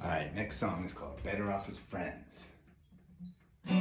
Alright, next song is called Better Off as Friends. Some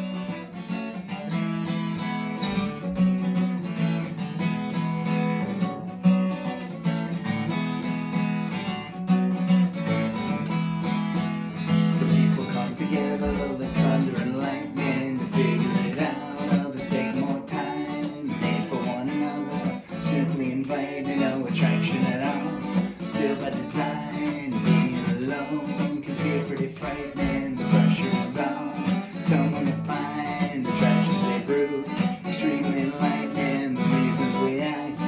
people come together like thunder and lightning to figure it out. Others take more time, made for one another, simply invite no attraction at all. Still by design, being alone can feel pretty frightening. The pressure is on someone to find attractions they brew, extremely enlightening. The reasons we act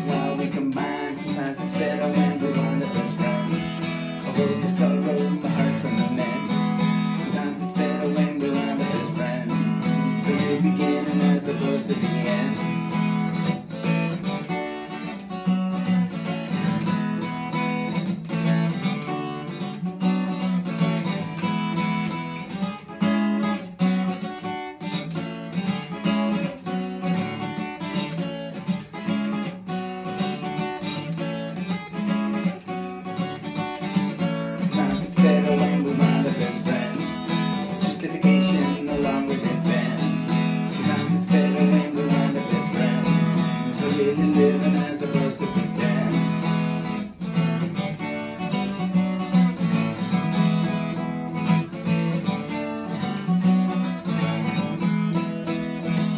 while we combine. Sometimes it's better when we run the best friend. Although the sorrow, my heart's on the mend. Sometimes it's better when we run the best friend. So the beginning as opposed to the end. Better when we run the best friend. Justification no longer defend. Sometimes it's better when we run the best friend. So really living as opposed to pretend.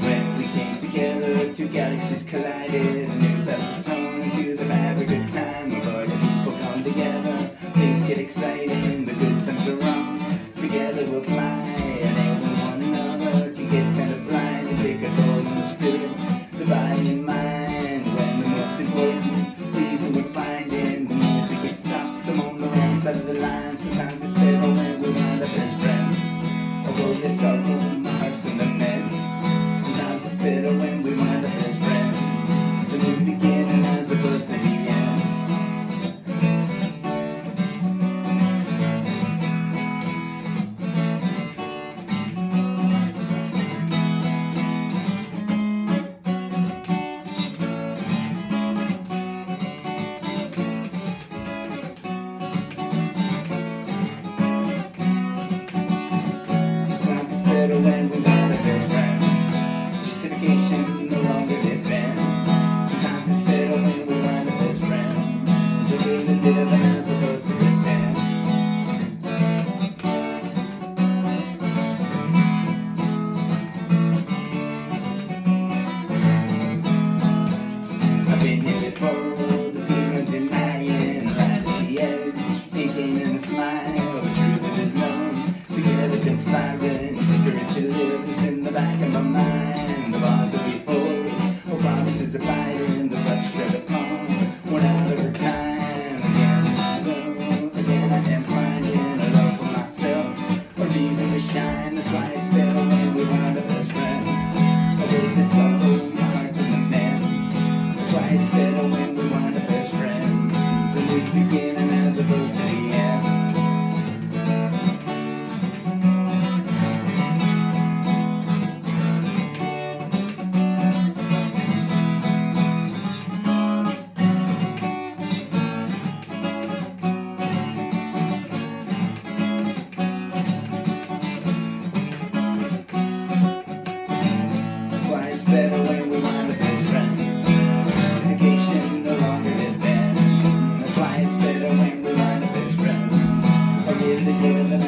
When we came together, two galaxies collided. A new love was thrown into the fabric of time. Avoided people come together, things get exciting, the good times are wrong. Together we'll fly, and even one another can get kind of blind and take a toll on the spirit, the body and mind. When the most important reason we're finding the music gets stopped, some on the wrong side of the line. Sometimes it's better when we run the best friend. Although there's sorrow, my heart's on the mend. Sometimes it's better when we run the best friend. It's a new beginning as opposed to the end. Better when we run the best friend. Justification no longer defend. Sometimes it's better when we run the best friend. So really living as opposed to pretend. I've been here before, the fear of denying, right at the edge, thinking in a smile, the truth that is known, together conspiring. Still lives in the back of my mind. The bars that we fold, oh promises abiding, the rush tread upon, one hour at a time. Again I know, again I am finding a love for myself, a reason to shine. That's why it's better when we run the best friend. Although this sorrow, my heart's in the mend. That's why it's better when we run the best friend. It's a new beginning as opposed to the end. It's better when we run the best friend. Justification no longer defend. That's why it's better when we run the best friend. I really live in